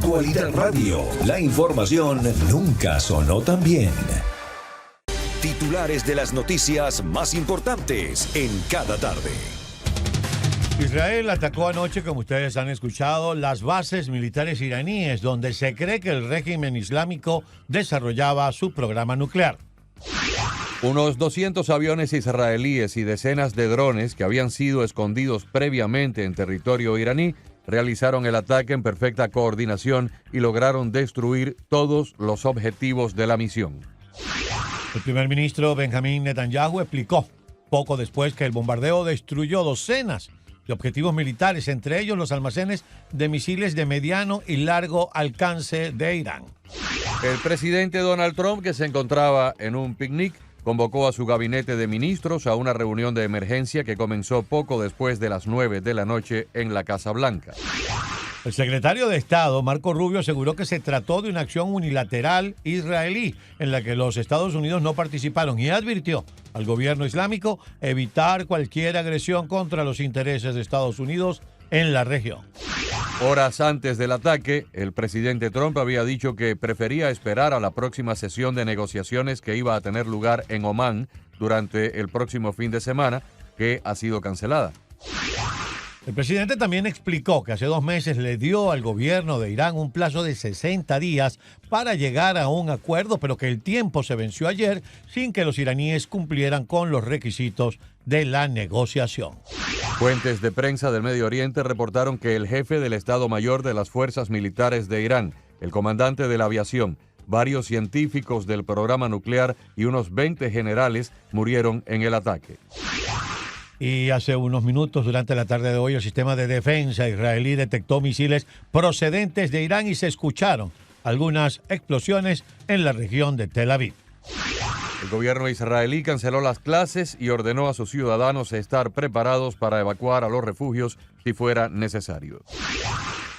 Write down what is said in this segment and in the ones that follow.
Actualidad Radio, la información nunca sonó tan bien. Titulares de las noticias más importantes en cada tarde. Israel atacó anoche, como ustedes han escuchado, las bases militares iraníes, donde se cree que el régimen islámico desarrollaba su programa nuclear. Unos 200 aviones israelíes y decenas de drones que habían sido escondidos previamente en territorio iraní realizaron el ataque en perfecta coordinación y lograron destruir todos los objetivos de la misión. El primer ministro Benjamín Netanyahu explicó poco después que el bombardeo destruyó docenas de objetivos militares, entre ellos los almacenes de misiles de mediano y largo alcance de Irán. El presidente Donald Trump, que se encontraba en un picnic, convocó a su gabinete de ministros a una reunión de emergencia que comenzó poco después de las 9 de la noche en la Casa Blanca. El secretario de Estado, Marco Rubio, aseguró que se trató de una acción unilateral israelí en la que los Estados Unidos no participaron y advirtió al gobierno islámico evitar cualquier agresión contra los intereses de Estados Unidos en la región. Horas antes del ataque, el presidente Trump había dicho que prefería esperar a la próxima sesión de negociaciones que iba a tener lugar en Omán durante el próximo fin de semana, que ha sido cancelada. El presidente también explicó que hace 2 meses le dio al gobierno de Irán un plazo de 60 días para llegar a un acuerdo, pero que el tiempo se venció ayer sin que los iraníes cumplieran con los requisitos de la negociación. Fuentes de prensa del Medio Oriente reportaron que el jefe del Estado Mayor de las Fuerzas Militares de Irán, el comandante de la aviación, varios científicos del programa nuclear y unos 20 generales murieron en el ataque. Y hace unos minutos, durante la tarde de hoy, el sistema de defensa israelí detectó misiles procedentes de Irán y se escucharon algunas explosiones en la región de Tel Aviv. El gobierno israelí canceló las clases y ordenó a sus ciudadanos estar preparados para evacuar a los refugios si fuera necesario.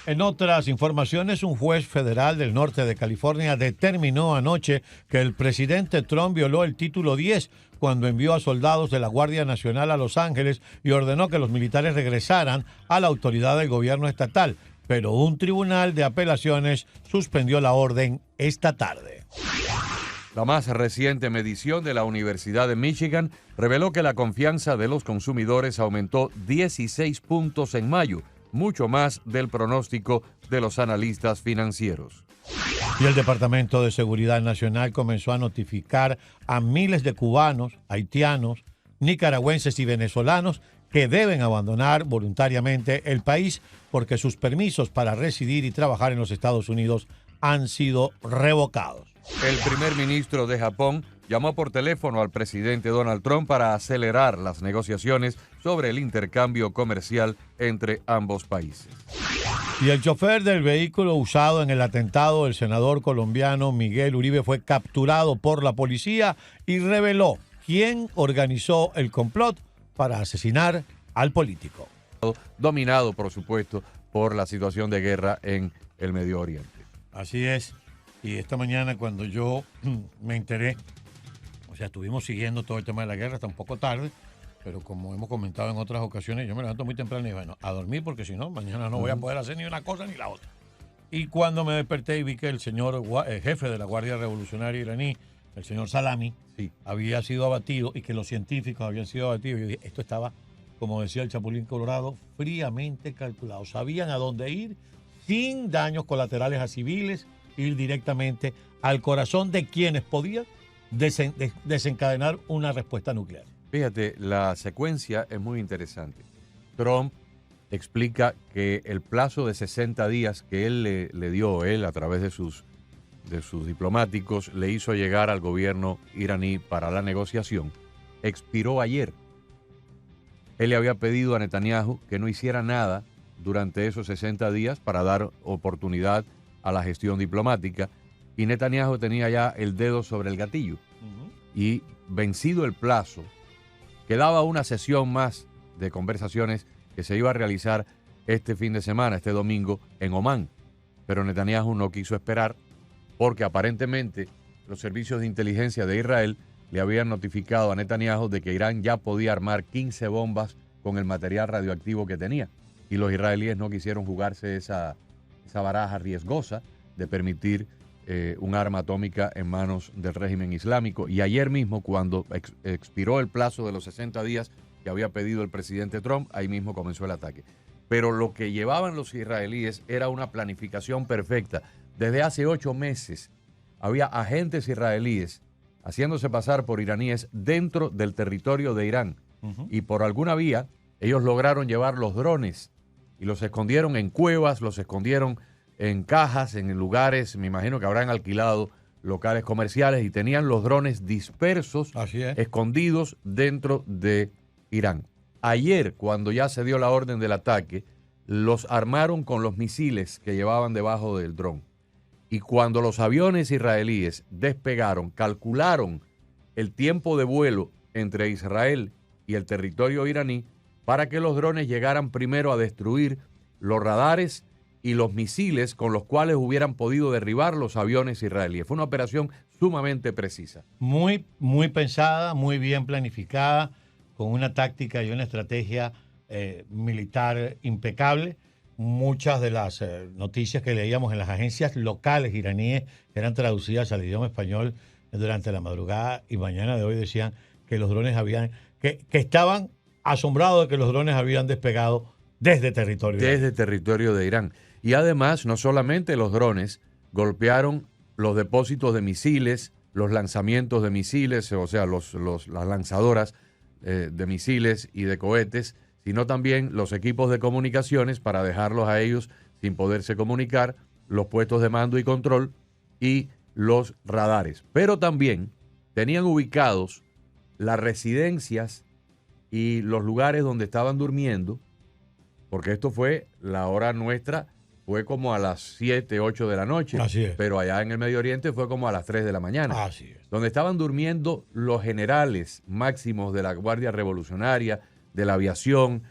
En otras informaciones, un juez federal del norte de California determinó anoche que el presidente Trump violó el título 10 cuando envió a soldados de la Guardia Nacional a Los Ángeles y ordenó que los militares regresaran a la autoridad del gobierno estatal. Pero un tribunal de apelaciones suspendió la orden esta tarde. La más reciente medición de la Universidad de Michigan reveló que la confianza de los consumidores aumentó 16 puntos en mayo, mucho más del pronóstico de los analistas financieros. Y el Departamento de Seguridad Nacional comenzó a notificar a miles de cubanos, haitianos, nicaragüenses y venezolanos que deben abandonar voluntariamente el país porque sus permisos para residir y trabajar en los Estados Unidos han sido revocados. El primer ministro de Japón llamó por teléfono al presidente Donald Trump para acelerar las negociaciones sobre el intercambio comercial entre ambos países. Y el chofer del vehículo usado en el atentado del senador colombiano Miguel Uribe fue capturado por la policía y reveló quién organizó el complot para asesinar al político. Dominado, por supuesto, por la situación de guerra en el Medio Oriente. Así es. Y esta mañana cuando yo me enteré, o sea, estuvimos siguiendo todo el tema de la guerra hasta un poco tarde, pero como hemos comentado en otras ocasiones, yo me levanto muy temprano y bueno, a dormir porque si no, mañana no voy a poder hacer ni una cosa ni la otra. Y cuando me desperté y vi que el señor jefe de la Guardia Revolucionaria iraní, el señor Salami, sí, había sido abatido y que los científicos habían sido abatidos, yo dije, esto estaba, como decía el Chapulín Colorado, fríamente calculado. Sabían a dónde ir sin daños colaterales a civiles, ir directamente al corazón de quienes podían desencadenar una respuesta nuclear. Fíjate, la secuencia es muy interesante. Trump explica que el plazo de 60 días que él le dio, a través de sus diplomáticos, le hizo llegar al gobierno iraní para la negociación, expiró ayer. Él le había pedido a Netanyahu que no hiciera nada durante esos 60 días para dar oportunidad a la gestión diplomática, y Netanyahu tenía ya el dedo sobre el gatillo. Y vencido el plazo, quedaba una sesión más de conversaciones que se iba a realizar este fin de semana, este domingo, en Omán. Pero Netanyahu no quiso esperar porque aparentemente los servicios de inteligencia de Israel le habían notificado a Netanyahu de que Irán ya podía armar 15 bombas con el material radioactivo que tenía. Y los israelíes no quisieron jugarse esa esa baraja riesgosa de permitir un arma atómica en manos del régimen islámico. Y ayer mismo, cuando expiró el plazo de los 60 días que había pedido el presidente Trump, ahí mismo comenzó el ataque. Pero lo que llevaban los israelíes era una planificación perfecta. Desde hace 8 meses había agentes israelíes haciéndose pasar por iraníes dentro del territorio de Irán. Y por alguna vía, ellos lograron llevar los drones y los escondieron en cuevas, los escondieron en cajas, en lugares, me imagino que habrán alquilado locales comerciales y tenían los drones dispersos, escondidos dentro de Irán. Ayer, cuando ya se dio la orden del ataque, los armaron con los misiles que llevaban debajo del dron. Y cuando los aviones israelíes despegaron, calcularon el tiempo de vuelo entre Israel y el territorio iraní para que los drones llegaran primero a destruir los radares y los misiles con los cuales hubieran podido derribar los aviones israelíes. Fue una operación sumamente precisa. Muy, muy pensada, muy bien planificada, con una táctica y una estrategia militar impecable. Muchas de las noticias que leíamos en las agencias locales iraníes eran traducidas al idioma español durante la madrugada y mañana de hoy decían que los drones que estaban asombrados de que los drones habían despegado desde territorio de Irán. Y además, no solamente los drones golpearon los depósitos de misiles, los lanzamientos de misiles, o sea, las lanzadoras de misiles y de cohetes, sino también los equipos de comunicaciones para dejarlos a ellos sin poderse comunicar, los puestos de mando y control y los radares. Pero también tenían ubicados las residencias y los lugares donde estaban durmiendo, porque esto fue la hora nuestra, fue como a las 7, 8 de la noche. Así es. Pero allá en el Medio Oriente fue como a las 3 de la mañana. Así es. Donde estaban durmiendo los generales máximos de la Guardia Revolucionaria, de la aviación,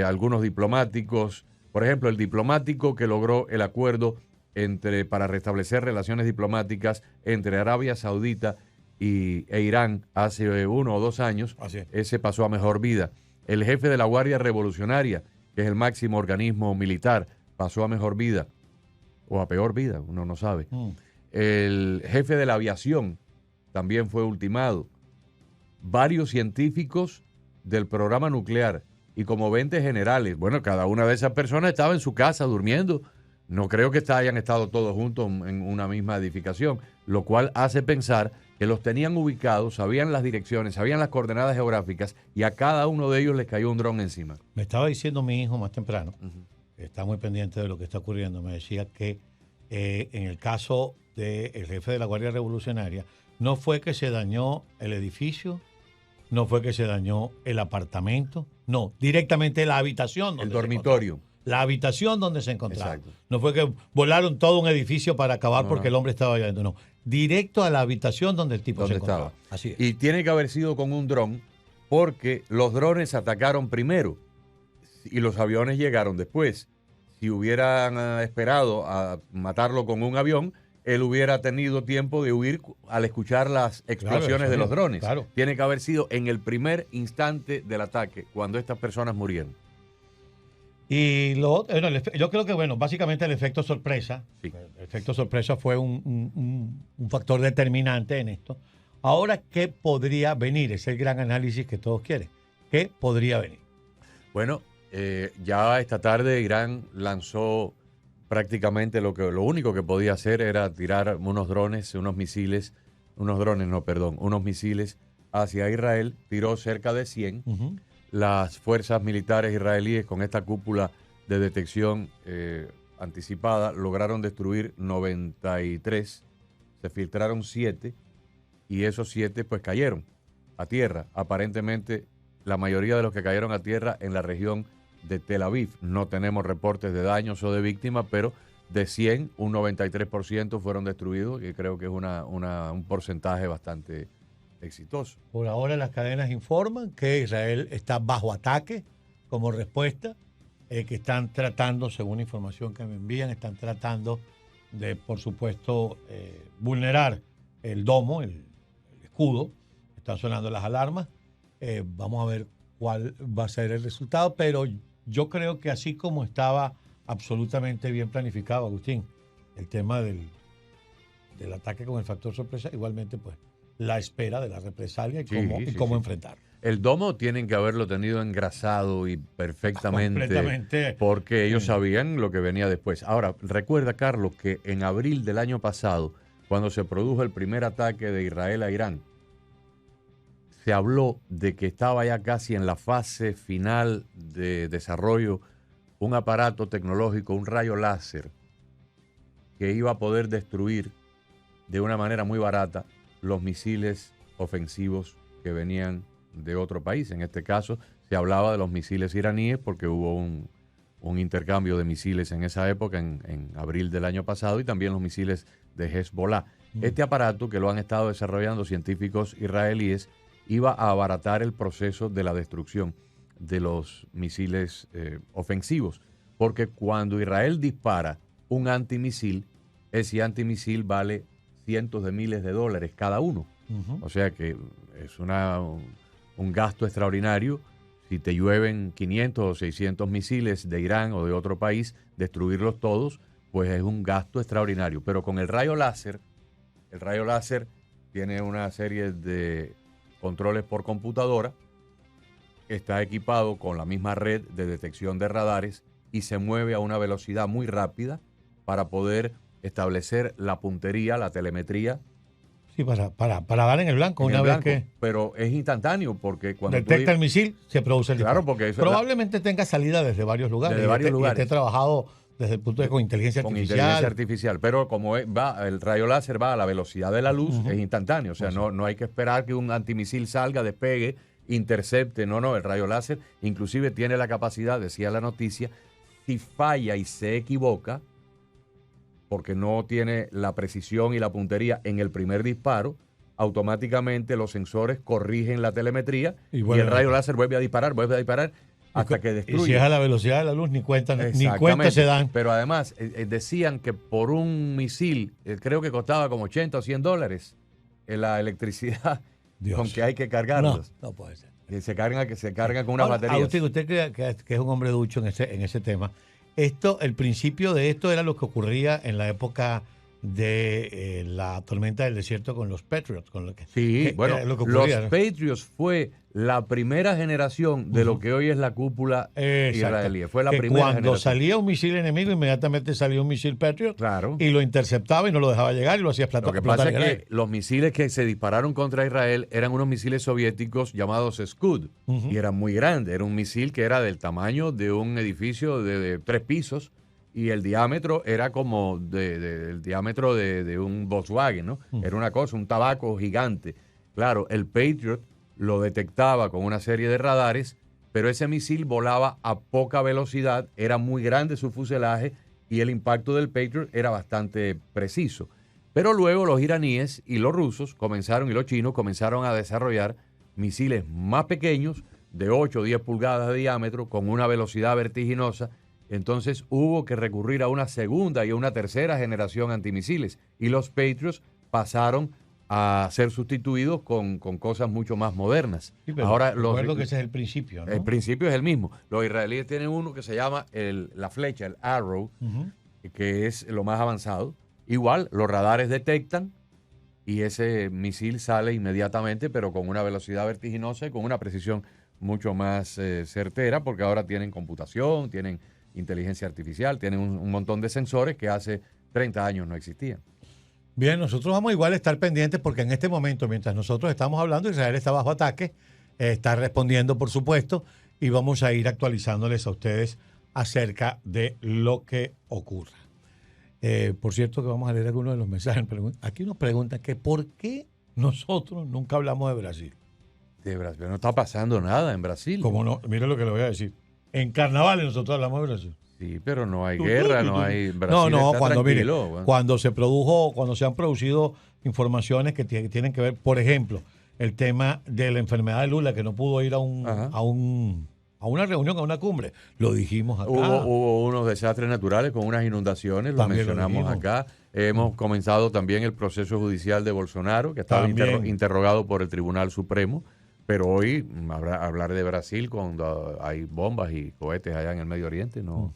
algunos diplomáticos. Por ejemplo, el diplomático que logró el acuerdo para restablecer relaciones diplomáticas entre Arabia Saudita e Irán hace 1 o 2 años, ese pasó a mejor vida. El jefe de la Guardia Revolucionaria, que es el máximo organismo militar, pasó a mejor vida o a peor vida, uno no sabe. El jefe de la aviación también fue ultimado. Varios científicos del programa nuclear y como 20 generales. Bueno, cada una de esas personas estaba en su casa durmiendo. No creo que hayan estado todos juntos en una misma edificación, lo cual hace pensar que los tenían ubicados, sabían las direcciones, sabían las coordenadas geográficas y a cada uno de ellos les cayó un dron encima. Me estaba diciendo mi hijo más temprano, está muy pendiente de lo que está ocurriendo, me decía que en el caso del jefe de la Guardia Revolucionaria, no fue que se dañó el edificio, no fue que se dañó el apartamento, no, directamente la habitación. El dormitorio. La habitación donde se encontraba. Exacto. No fue que volaron todo un edificio para acabar porque el hombre estaba allá adentro, no. Directo a la habitación donde el tipo se encontraba. Así es. Y tiene que haber sido con un dron porque los drones atacaron primero y los aviones llegaron después. Si hubieran esperado a matarlo con un avión, él hubiera tenido tiempo de huir al escuchar las explosiones de los drones. Claro. Tiene que haber sido en el primer instante del ataque, cuando estas personas murieron. Y yo creo que, básicamente el efecto sorpresa. Sí. El efecto sorpresa fue un factor determinante en esto. Ahora, ¿qué podría venir? Es el gran análisis que todos quieren. ¿Qué podría venir? Bueno, ya esta tarde Irán lanzó prácticamente lo único que podía hacer era tirar unos misiles hacia Israel. Tiró cerca de 100. Las fuerzas militares israelíes con esta cúpula de detección anticipada lograron destruir 93, se filtraron 7 y esos 7 pues cayeron a tierra. Aparentemente la mayoría de los que cayeron a tierra en la región de Tel Aviv. No tenemos reportes de daños o de víctimas, pero de 100, un 93% fueron destruidos, que creo que es un porcentaje bastante exitoso. Por ahora las cadenas informan que Israel está bajo ataque como respuesta, que están tratando, según información que me envían, están tratando de, por supuesto, vulnerar el domo, el escudo. Están sonando las alarmas. Vamos a ver cuál va a ser el resultado, pero yo creo que así como estaba absolutamente bien planificado, Agustín. El tema del ataque con el factor sorpresa, igualmente pues la espera de la represalia y cómo enfrentar. El domo tienen que haberlo tenido engrasado y perfectamente, completamente, porque ellos sabían lo que venía después. Ahora, recuerda, Carlos, que en abril del año pasado, cuando se produjo el primer ataque de Israel a Irán, se habló de que estaba ya casi en la fase final de desarrollo un aparato tecnológico, un rayo láser, que iba a poder destruir de una manera muy barata los misiles ofensivos que venían de otro país. En este caso se hablaba de los misiles iraníes porque hubo un intercambio de misiles en esa época, en abril del año pasado, y también los misiles de Hezbollah. Este aparato, que lo han estado desarrollando científicos israelíes, iba a abaratar el proceso de la destrucción de los misiles ofensivos, porque cuando Israel dispara un antimisil, ese antimisil vale cientos de miles de dólares cada uno. O sea que es un gasto extraordinario. Si te llueven 500 o 600 misiles de Irán o de otro país, destruirlos todos, pues es un gasto extraordinario. Pero con el rayo láser tiene una serie de controles por computadora, está equipado con la misma red de detección de radares y se mueve a una velocidad muy rápida para poder establecer la puntería, la telemetría. Sí, para dar en el blanco vez que... Pero es instantáneo porque cuando detecta el misil, se produce el disparo. Claro, porque eso probablemente tenga salida desde varios lugares. Y esté trabajado desde el punto de con inteligencia artificial. Pero como el rayo láser va a la velocidad de la luz, es instantáneo. O sea, no hay que esperar que un antimisil salga, despegue, intercepte. No, el rayo láser inclusive tiene la capacidad, decía la noticia, si falla y se equivoca, porque no tiene la precisión y la puntería en el primer disparo, automáticamente los sensores corrigen la telemetría y el rayo láser vuelve a disparar hasta que destruye. Y si es a la velocidad de la luz, ni cuenta se dan. Pero además, decían que por un misil, creo que costaba como $80 o $100 la electricidad con que hay que cargarlos. No puede ser. Que se cargan con unas baterías. Agustín, usted que es un hombre ducho en ese tema. El principio de esto era lo que ocurría en la época de la tormenta del desierto con los Patriots. Los Patriots fue la primera generación de lo que hoy es la cúpula israelí. Fue la primera cuando generación. Salía un misil enemigo, inmediatamente salía un misil Patriot, claro, y lo interceptaba y no lo dejaba llegar y lo hacía explotar. Lo que pasa es que los misiles que se dispararon contra Israel eran unos misiles soviéticos llamados Scud, y eran muy grandes. Era un misil que era del tamaño de un edificio de 3 pisos, y el diámetro era como el diámetro de un Volkswagen, ¿no? Era una cosa, un tabaco gigante. Claro, el Patriot lo detectaba con una serie de radares, pero ese misil volaba a poca velocidad, era muy grande su fuselaje y el impacto del Patriot era bastante preciso. Pero luego los iraníes y los rusos y los chinos comenzaron a desarrollar misiles más pequeños, de 8 o 10 pulgadas de diámetro, con una velocidad vertiginosa. Entonces hubo que recurrir a una segunda y a una tercera generación antimisiles, y los Patriots pasaron a ser sustituidos con cosas mucho más modernas. Sí, pero ahora recuerdo que ese es el principio, ¿no? El principio es el mismo. Los israelíes tienen uno que se llama la flecha, el Arrow, que es lo más avanzado. Igual, los radares detectan y ese misil sale inmediatamente, pero con una velocidad vertiginosa y con una precisión mucho más certera, porque ahora tienen computación, tienen inteligencia artificial, tienen un montón de sensores que hace 30 años no existían. Bien, nosotros vamos igual a estar pendientes porque en este momento, mientras nosotros estamos hablando, Israel está bajo ataque, está respondiendo, por supuesto, y vamos a ir actualizándoles a ustedes acerca de lo que ocurra. Por cierto, que vamos a leer algunos de los mensajes. Aquí nos preguntan que por qué nosotros nunca hablamos de Brasil. De Brasil, no está pasando nada en Brasil. ¿Cómo no? Mire lo que le voy a decir. En carnavales nosotros hablamos de Brasil. Sí, pero no hay guerra, no hay... Brasil cuando se han producido informaciones que tienen que ver, por ejemplo, el tema de la enfermedad de Lula, que no pudo ir a una reunión, a una cumbre. Lo dijimos acá. Hubo unos desastres naturales con unas inundaciones, lo mencionamos acá. Hemos comenzado también el proceso judicial de Bolsonaro, que estaba interrogado por el Tribunal Supremo. Pero hoy hablar de Brasil cuando hay bombas y cohetes allá en el Medio Oriente, no.